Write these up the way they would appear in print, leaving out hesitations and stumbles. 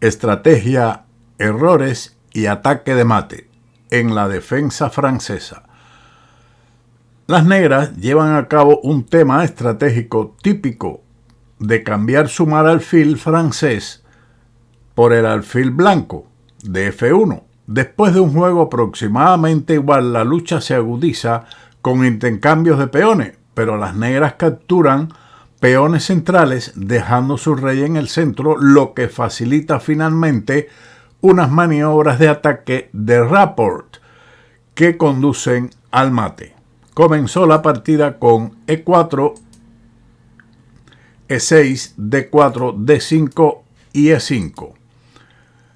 Estrategia, errores y ataque de mate en la defensa francesa. Las negras llevan a cabo un tema estratégico típico de cambiar su maralfil francés por el alfil blanco de F1. Después de un juego aproximadamente igual, la lucha se agudiza con intercambios de peones, pero las negras capturan peones centrales dejando su rey en el centro, lo que facilita finalmente unas maniobras de ataque de rapport que conducen al mate. Comenzó la partida con E4, E6, D4, D5 y E5.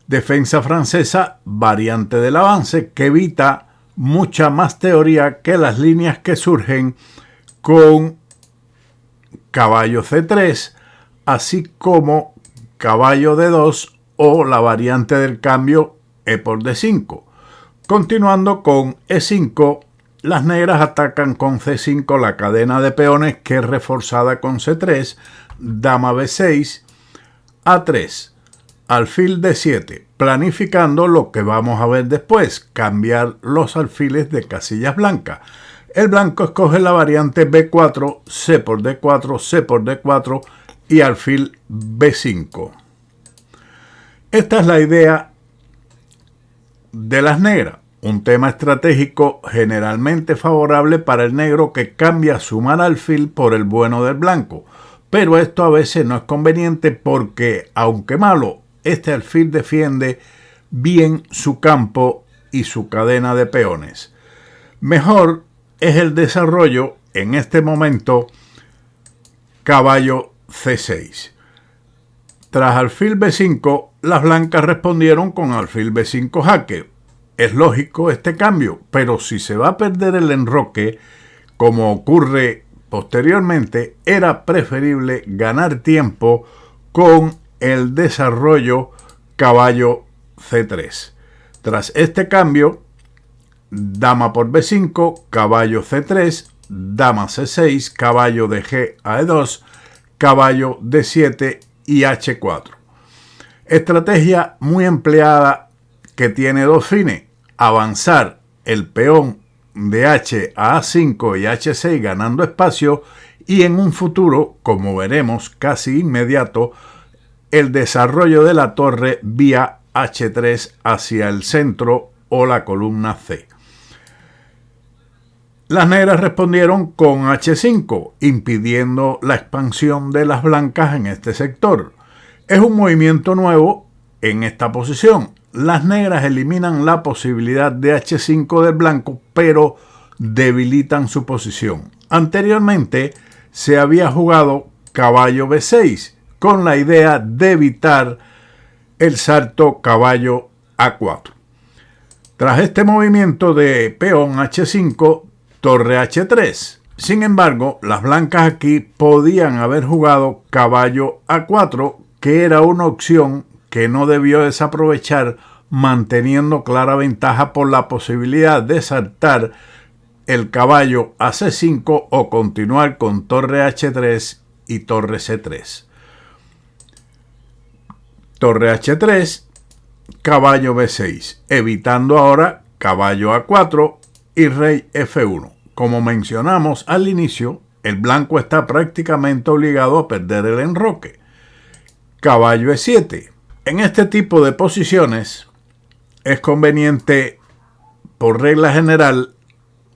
Defensa francesa, variante del avance, que evita mucha más teoría que las líneas que surgen con caballo C3, así como caballo D2 o la variante del cambio E por D5. Continuando con E5, las negras atacan con C5 la cadena de peones, que es reforzada con C3, dama B6, A3, alfil D7, planificando lo que vamos a ver después, cambiar los alfiles de casillas blancas. El blanco escoge la variante B4, C por D4, C por D4 y alfil B5. Esta es la idea de las negras, un tema estratégico generalmente favorable para el negro, que cambia su maralfil por el bueno del blanco. Pero esto a veces no es conveniente porque, aunque malo, este alfil defiende bien su campo y su cadena de peones. Mejor es el desarrollo en este momento caballo C6. Tras alfil B5, las blancas respondieron con alfil B5 jaque. Es lógico este cambio, pero si se va a perder el enroque, como ocurre posteriormente, era preferible ganar tiempo con el desarrollo caballo C3. Tras este cambio, dama por B5, caballo C3, dama C6, caballo de G a E2, caballo D7 y H4. Estrategia muy empleada que tiene dos fines: avanzar el peón de H a A5 y H6 ganando espacio, y en un futuro, como veremos casi inmediato, el desarrollo de la torre vía H3 hacia el centro o la columna C. Las negras respondieron con H5, impidiendo la expansión de las blancas en este sector. Es un movimiento nuevo en esta posición. Las negras eliminan la posibilidad de H5 del blanco, pero debilitan su posición. Anteriormente se había jugado caballo B6 con la idea de evitar el salto caballo A4. Tras este movimiento de peón H5, torre H3. Sin embargo, las blancas aquí podían haber jugado caballo A4, que era una opción que no debió desaprovechar, manteniendo clara ventaja por la posibilidad de saltar el caballo a C5 o continuar con torre H3 y torre C3. Torre H3, caballo B6, evitando ahora caballo A4 y rey F1. Como mencionamos al inicio, el blanco está prácticamente obligado a perder el enroque. Caballo E7. En este tipo de posiciones es conveniente, por regla general,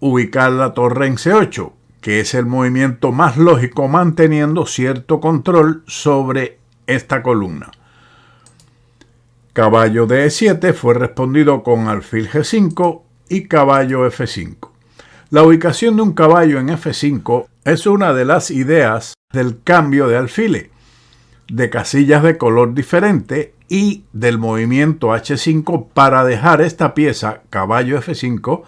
ubicar la torre en C8, que es el movimiento más lógico, manteniendo cierto control sobre esta columna. Caballo de E7 fue respondido con alfil G5 y caballo F5. La ubicación de un caballo en F5 es una de las ideas del cambio de alfiles, de casillas de color diferente y del movimiento H5 para dejar esta pieza, caballo F5,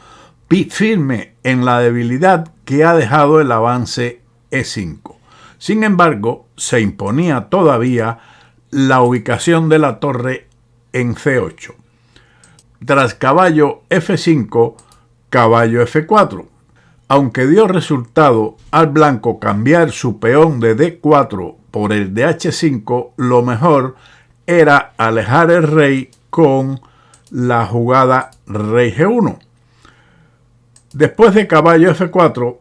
firme en la debilidad que ha dejado el avance E5. Sin embargo, se imponía todavía la ubicación de la torre en C8. Tras caballo F5, caballo F4. Aunque dio resultado al blanco cambiar su peón de D4 por el de H5, lo mejor era alejar el rey con la jugada rey G1. Después de caballo F4,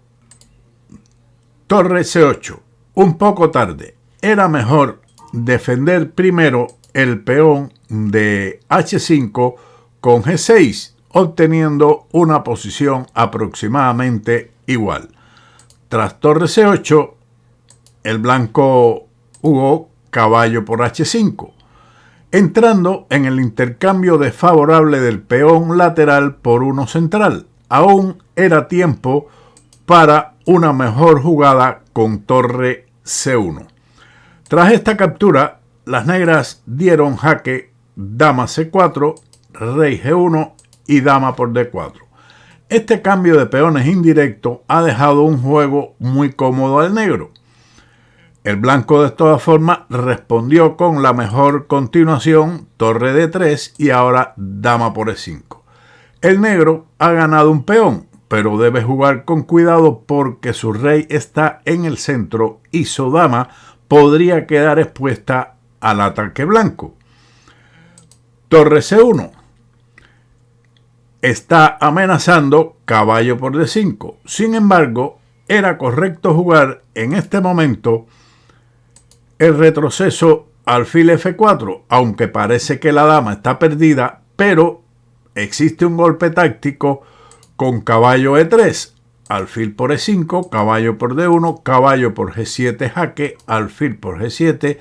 torre C8. Un poco tarde. Era mejor defender primero el peón de H5 con G6, obteniendo una posición aproximadamente igual. Tras torre C8, el blanco jugó caballo por H5, entrando en el intercambio desfavorable del peón lateral por uno central. Aún era tiempo para una mejor jugada con torre C1. Tras esta captura, las negras dieron jaque dama C4, rey G1 y dama por D4. Este cambio de peones indirecto ha dejado un juego muy cómodo al negro. El blanco de todas formas respondió con la mejor continuación, torre D3 y ahora dama por E5. El negro ha ganado un peón, pero debe jugar con cuidado porque su rey está en el centro y su dama podría quedar expuesta al ataque blanco. Torre C1. Está amenazando caballo por D5. Sin embargo, era correcto jugar en este momento el retroceso alfil F4, aunque parece que la dama está perdida, pero existe un golpe táctico con caballo E3, alfil por E5, caballo por D1, caballo por G7 jaque, alfil por G7,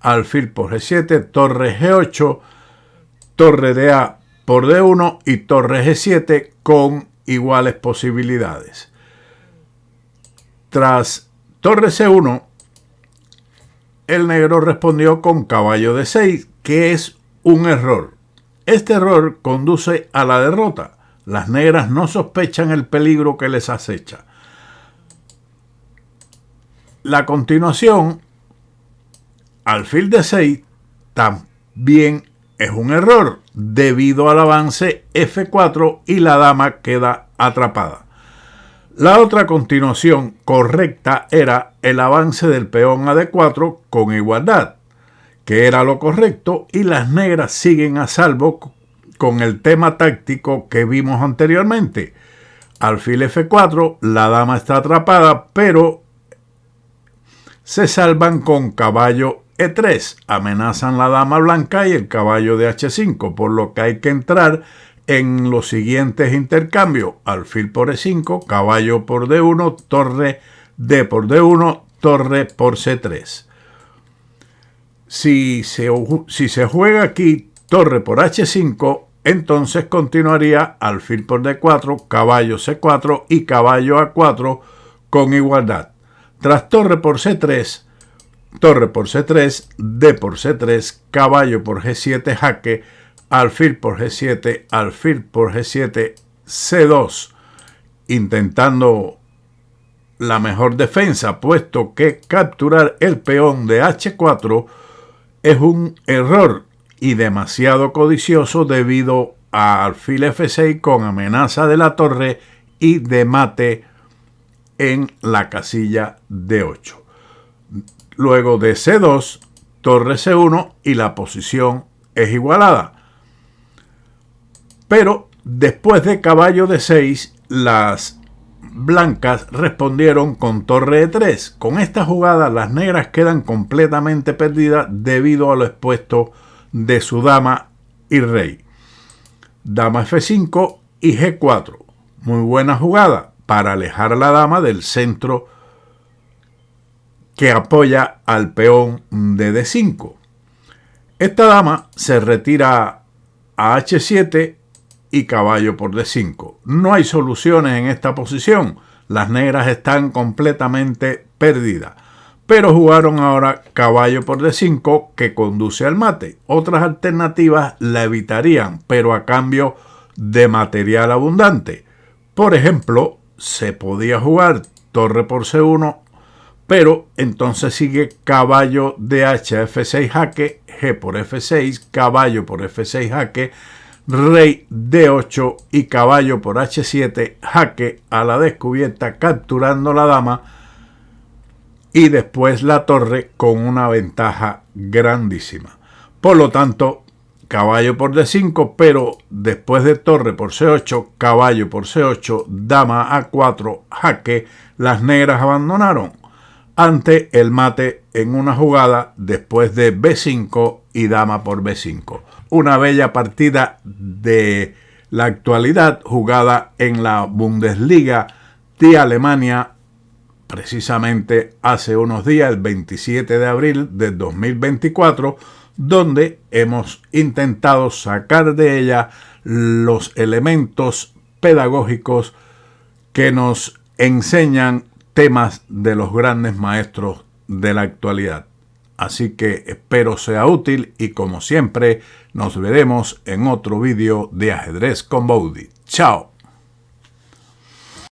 alfil por G7, torre G8, torre de A por D1 y torre G7 con iguales posibilidades. Tras torre C1, el negro respondió con caballo D6, que es un error. Este error conduce a la derrota. Las negras no sospechan el peligro que les acecha. La continuación, alfil D6, también es un error debido al avance F4 y la dama queda atrapada. La otra continuación correcta era el avance del peón a D4 con igualdad, que era lo correcto, y las negras siguen a salvo con el tema táctico que vimos anteriormente. Alfil F4, la dama está atrapada, pero se salvan con caballo E3, amenazan la dama blanca y el caballo de H5, por lo que hay que entrar en los siguientes intercambios: alfil por E5, caballo por D1, torre D por D1, torre por C3. Si se juega aquí torre por H5, entonces continuaría alfil por D4, caballo C4 y caballo A4 con igualdad. Tras torre por C3, torre por C3, D por C3, caballo por G7 jaque, alfil por G7, alfil por G7, C2, intentando la mejor defensa, puesto que capturar el peón de H4 es un error y demasiado codicioso debido a alfil F6 con amenaza de la torre y de mate en la casilla D8. Luego de C2, torre C1 y la posición es igualada. Pero después de caballo D6, las blancas respondieron con torre E3. Con esta jugada las negras quedan completamente perdidas debido a lo expuesto de su dama y rey. Dama F5 y G4. Muy buena jugada para alejar a la dama del centro que apoya al peón de D5. Esta dama se retira a H7 y caballo por D5. No hay soluciones en esta posición. Las negras están completamente perdidas. Pero jugaron ahora caballo por D5 que conduce al mate. Otras alternativas la evitarían, pero a cambio de material abundante. Por ejemplo, se podía jugar torre por C1, pero entonces sigue caballo de H a F6 jaque, G por F6, caballo por F6 jaque, rey D8 y caballo por H7 jaque a la descubierta, capturando la dama y después la torre con una ventaja grandísima. Por lo tanto, caballo por D5, pero después de torre por C8, caballo por C8, dama A4, jaque, las negras abandonaron ante el mate en una jugada después de B5 y dama por B5. Una bella partida de la actualidad jugada en la Bundesliga de Alemania precisamente hace unos días, el 27 de abril de 2024, donde hemos intentado sacar de ella los elementos pedagógicos que nos enseñan temas de los grandes maestros de la actualidad. Así que espero sea útil y como siempre nos veremos en otro vídeo de Ajedrez con Boudy. ¡Chao!